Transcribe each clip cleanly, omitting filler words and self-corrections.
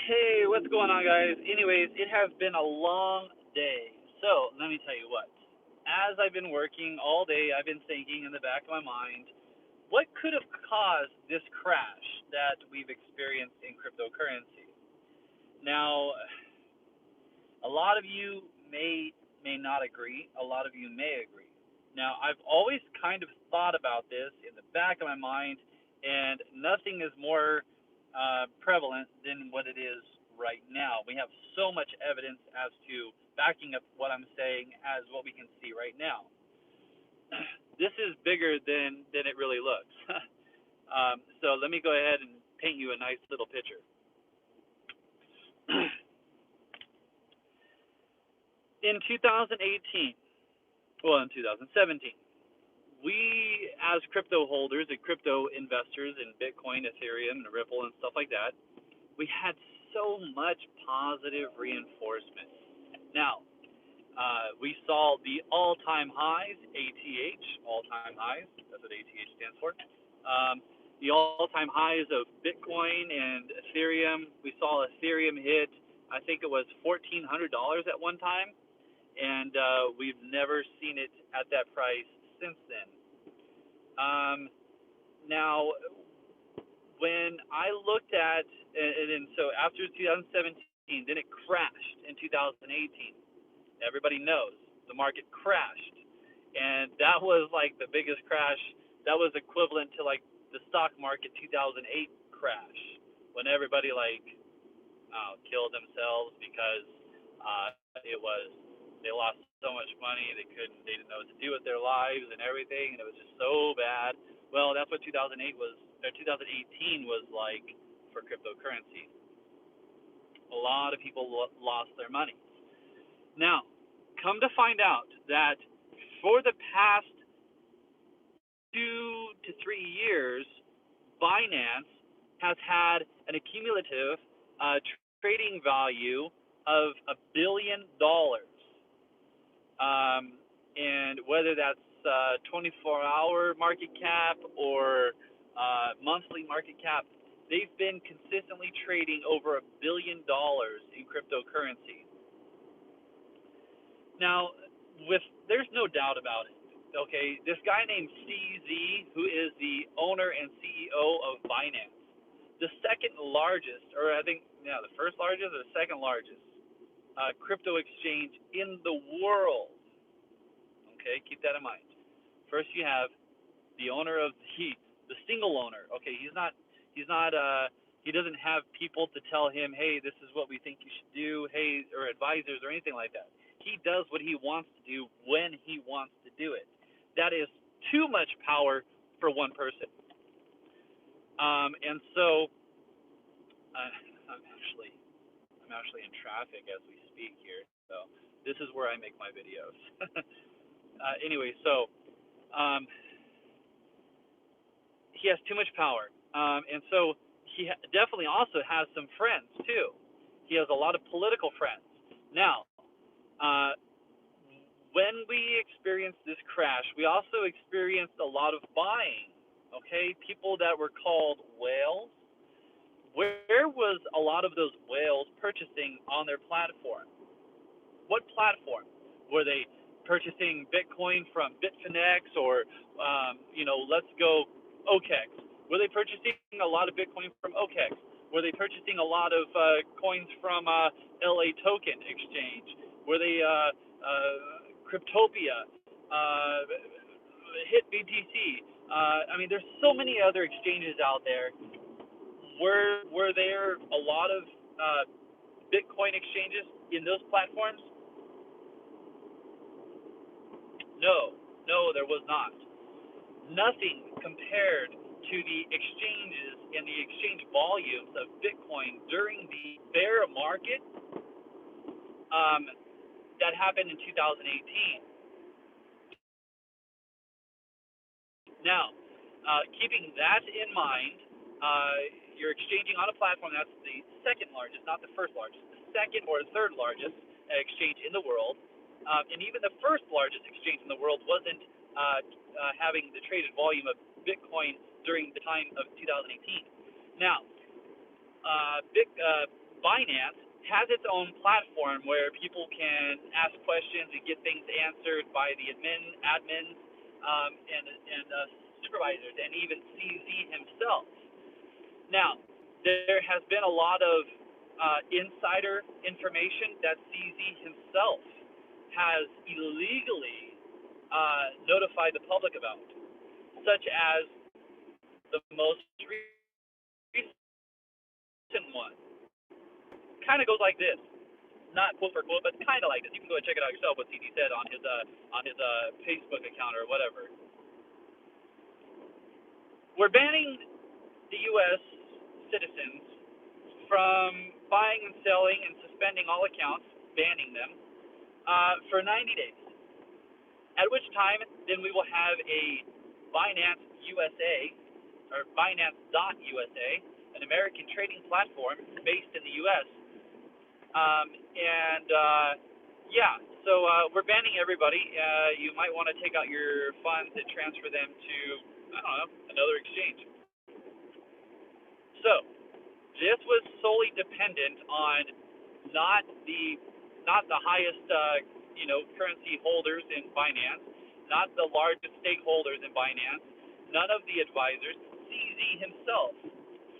Hey, what's going on, guys? Anyways, it has been a long day. So, let me tell you what. As I've been working all day, I've been thinking in the back of my mind, what could have caused this crash that we've experienced in cryptocurrency? Now, a lot of you may not agree, a lot of you may agree. Now, I've always kind of thought about this in the back of my mind, and nothing is more prevalent than what it is right now. We have so much evidence as to backing up what I'm saying as what we can see right now. This is bigger than it really looks. So let me go ahead and paint you a nice little picture. In 2018, well, in 2017, we as crypto holders and crypto investors in Bitcoin, Ethereum, and Ripple and stuff like that, we had so much positive reinforcement. Now, we saw the all-time highs, ATH, all-time highs. That's what ATH stands for. The all-time highs of Bitcoin and Ethereum. We saw Ethereum hit, I think it was $1,400 at one time, and we've never seen it at that price since then. Now, when I looked at, and so after 2017, then it crashed in 2018. Everybody knows the market crashed, and that was like the biggest crash. That was equivalent to like the stock market 2008 crash, when everybody killed themselves because it was they lost so much money they didn't know what to do with their lives and everything, and it was just so bad. Well, that's what 2008 was, or 2018 was like for cryptocurrency. A lot of people lost their money. Now, come to find out that for the past 2 to 3 years, Binance has had an accumulative trading value of $1 billion. And whether that's 24-hour market cap or monthly market cap, they've been consistently trading over $1 billion in cryptocurrency. Now, there's no doubt about it. Okay, this guy named CZ, who is the owner and CEO of Binance, the second largest, or I think, yeah, the first largest or the second largest crypto exchange in the world. Okay, keep that in mind. First, you have the owner of the single owner. Okay, he doesn't have people to tell him, hey, this is what we think you should do, hey, or advisors or anything like that. He does what he wants to do when he wants to do it. That is too much power for one person. And so I'm actually in traffic as we speak here. So this is where I make my videos. Anyway, so he has too much power, and so he definitely also has some friends too. He has a lot of political friends. Now, when we experienced this crash, we also experienced a lot of buying. Okay, people that were called whales. Where was a lot of those whales purchasing on their platform? What platform? Were they purchasing Bitcoin from Bitfinex or, let's go OKEX? Were they purchasing a lot of Bitcoin from OKEX? Were they purchasing a lot of coins from LA Token Exchange? Were they Cryptopia, Hit BTC? There's so many other exchanges out there. Were there a lot of Bitcoin exchanges in those platforms? No, there was not. Nothing compared to the exchanges and the exchange volumes of Bitcoin during the bear market that happened in 2018. Now, keeping that in mind, you're exchanging on a platform that's the second largest, not the first largest, the second or third largest exchange in the world. And even the first largest exchange in the world wasn't having the traded volume of Bitcoin during the time of 2018. Now, Binance has its own platform where people can ask questions and get things answered by the admins, and supervisors, and even CZ himself. Now, there has been a lot of insider information that CZ himself has illegally notified the public about, such as the most recent one. Kind of goes like this, not quote for quote, but kind of like this. You can go and check it out yourself what CZ said on his Facebook account or whatever. We're banning the U.S. citizens from buying and selling and suspending all accounts, banning them for 90 days. At which time, then we will have a Binance USA or Binance.USA, an American trading platform based in the U.S. Yeah, so we're banning everybody. You might want to take out your funds and transfer them to, I don't know, another exchange. So this was solely dependent on not the highest currency holders in Binance, not the largest stakeholders in Binance, none of the advisors. CZ himself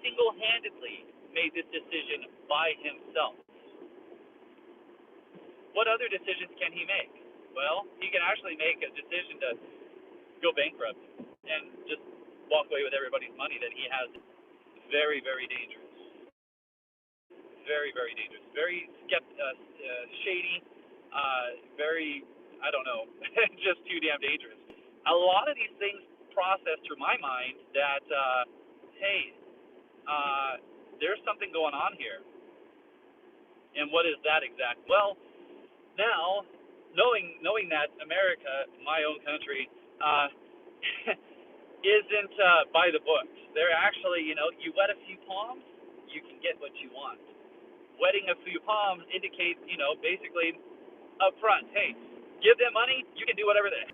single-handedly made this decision by himself. What other decisions can he make? Well, he can actually make a decision to go bankrupt and just walk away with everybody's money that he has. Very, very dangerous. Very, very dangerous. Very shady. Very, I don't know, just too damn dangerous. A lot of these things process through my mind that, hey, there's something going on here. And what is that exactly? Well, now, knowing that America, my own country, isn't by the books. They're actually, you wet a few palms, you can get what you want. Wetting a few palms indicates, basically up front, hey, give them money, you can do whatever they.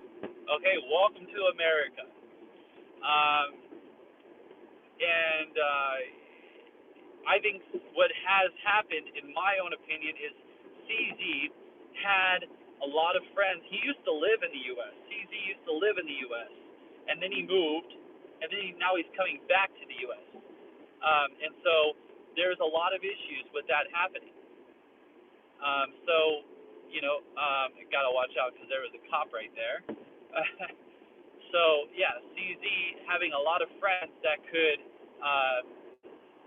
Okay, welcome to America. I think what has happened, in my own opinion, is CZ had a lot of friends. He used to live in the U.S. CZ used to live in the U.S. and then he moved, and then now he's coming back to the U.S. And so there's a lot of issues with that happening. Gotta watch out because there was a cop right there. So yeah, CZ having a lot of friends that could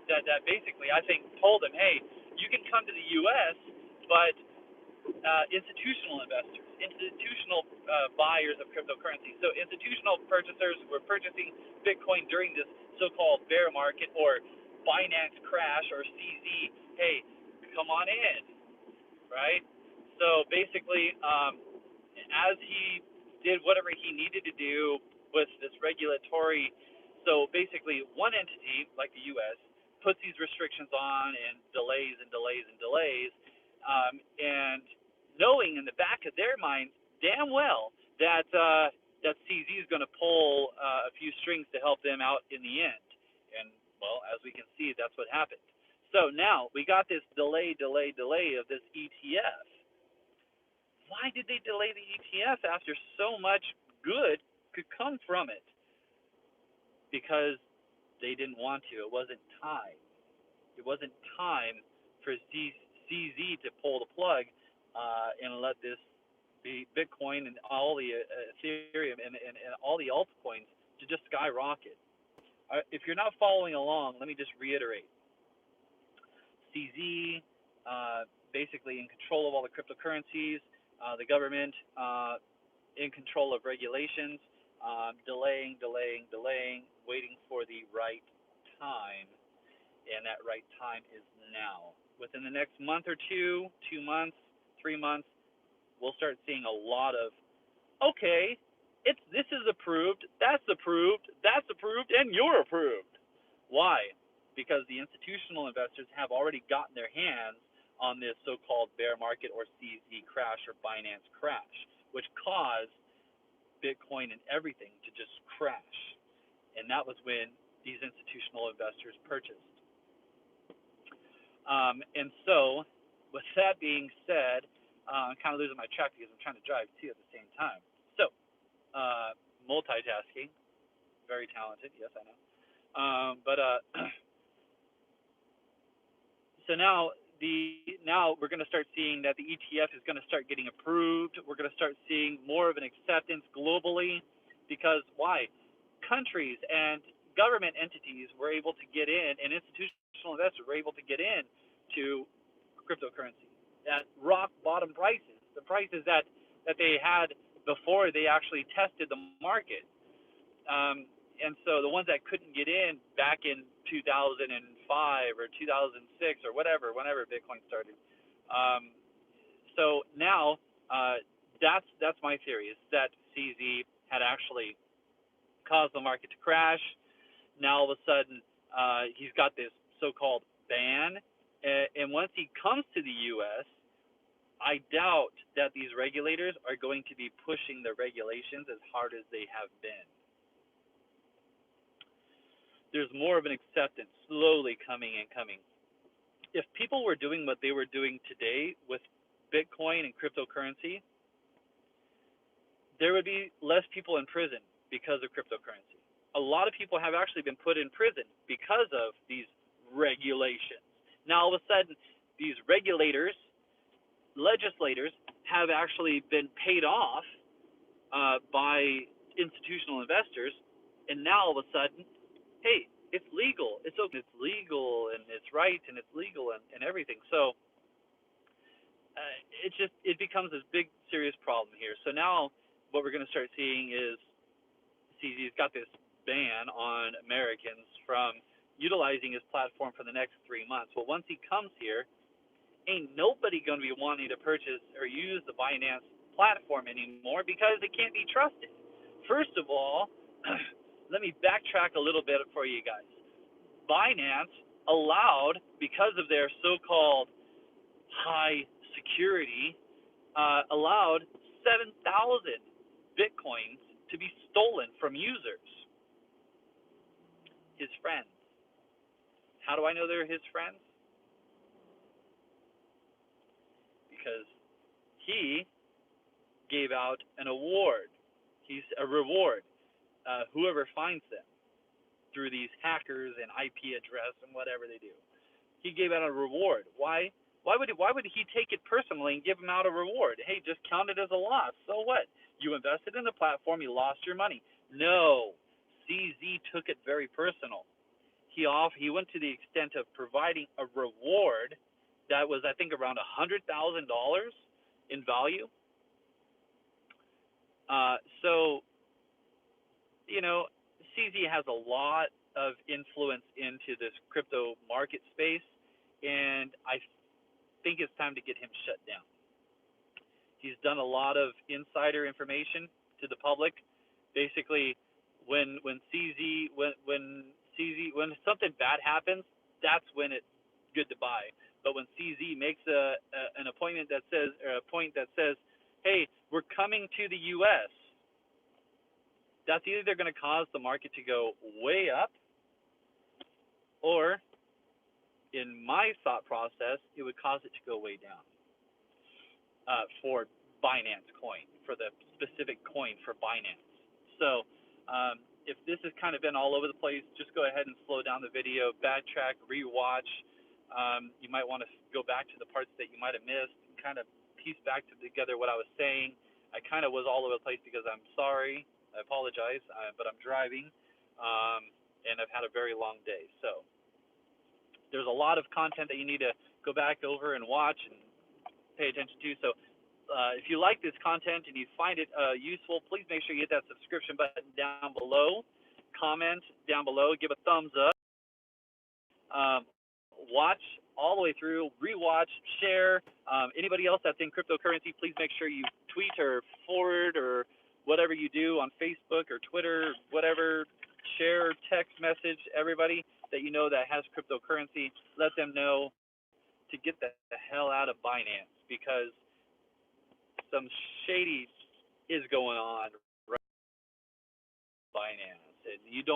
that basically I think told him, hey, you can come to the U.S., but institutional investors, institutional buyers of cryptocurrency. So institutional purchasers were purchasing Bitcoin during this so-called bear market or Binance crash or CZ. Hey, come on in, right? So basically, as he did whatever he needed to do with this regulatory, so basically one entity like the U.S. puts these restrictions on and delays and delays and delays, and knowing in the back of their minds damn well that CZ is going to pull a few strings to help them out in the end. And, well, as we can see, that's what happened. So now we got this delay of this ETF. Why did they delay the ETF after so much good could come from it? Because they didn't want to. It wasn't time. It wasn't time for CZ to pull the plug and let this be Bitcoin and all the Ethereum and all the altcoins to just skyrocket. If you're not following along, let me just reiterate. CZ basically in control of all the cryptocurrencies, the government in control of regulations, delaying, waiting for the right time, and that right time is now. Within the next month or two, 2 months, 3 months, we'll start seeing a lot of, okay, this is approved, that's approved, and you're approved. Why? Because the institutional investors have already gotten their hands on this so-called bear market or CZ crash or Binance crash, which caused Bitcoin and everything to just crash. And that was when these institutional investors purchased. And so, with that being said, I'm kind of losing my track because I'm trying to drive too at the same time. So, multitasking, very talented, yes, I know. But so now we're going to start seeing that the ETF is going to start getting approved. We're going to start seeing more of an acceptance globally, because why? Countries and government entities were able to get in, and institutional investors were able to get in to cryptocurrency at rock bottom prices, the prices that they had before they actually tested the market. And so the ones that couldn't get in back in 2005 or 2006 or whatever, whenever Bitcoin started. So now, that's my theory, is that CZ had actually caused the market to crash. Now all of a sudden, he's got this so-called ban, and once he comes to the U.S., I doubt that these regulators are going to be pushing the regulations as hard as they have been. There's more of an acceptance slowly coming and coming. If people were doing what they were doing today with Bitcoin and cryptocurrency, there would be less people in prison because of cryptocurrency. A lot of people have actually been put in prison because of these regulations. Now, all of a sudden, these regulators, legislators, have actually been paid off by institutional investors, and now all of a sudden, hey, it's legal. It's okay. It's legal, and it's right, and it's legal, and everything. So it becomes this big serious problem here. So now what we're going to start seeing is CZ's got this ban on Americans from utilizing his platform for the next 3 months. Well, once he comes here, ain't nobody going to be wanting to purchase or use the Binance platform anymore because it can't be trusted. First of all, let me backtrack a little bit for you guys. Binance allowed, because of their so-called high security, allowed 7,000 Bitcoins to be stolen from users, his friends. How do I know they're his friends? Because he gave out an award. He's a reward. Whoever finds them through these hackers and IP address and whatever they do, he gave out a reward. Why? Why would he take it personally and give him out a reward? Hey, just count it as a loss. So what? You invested in the platform, you lost your money. No, CZ took it very personal. He went to the extent of providing a reward that was, I think, around $100,000 in value. So, CZ has a lot of influence into this crypto market space, and I think it's time to get him shut down. He's done a lot of insider information to the public. Basically, when something bad happens, that's when it's good to buy. But when CZ makes an appointment that says, or a point that says, hey, we're coming to the U.S., that's either going to cause the market to go way up, or, in my thought process, it would cause it to go way down for Binance coin, for the specific coin for Binance. So if this has kind of been all over the place, just go ahead and slow down the video, backtrack, rewatch. You might want to go back to the parts that you might have missed and kind of piece back together what I was saying. I kind of was all over the place because I'm sorry. I apologize, but I'm driving, and I've had a very long day. So there's a lot of content that you need to go back over and watch and pay attention to. So if you like this content and you find it useful, please make sure you hit that subscription button down below, comment down below, give a thumbs up, watch all the way through, rewatch, share. Anybody else that's in cryptocurrency, please make sure you tweet or forward or whatever you do on Facebook or Twitter, whatever, share, text message everybody that you know that has cryptocurrency. Let them know to get the hell out of Binance, because some shady is going on right now. Binance, and you don't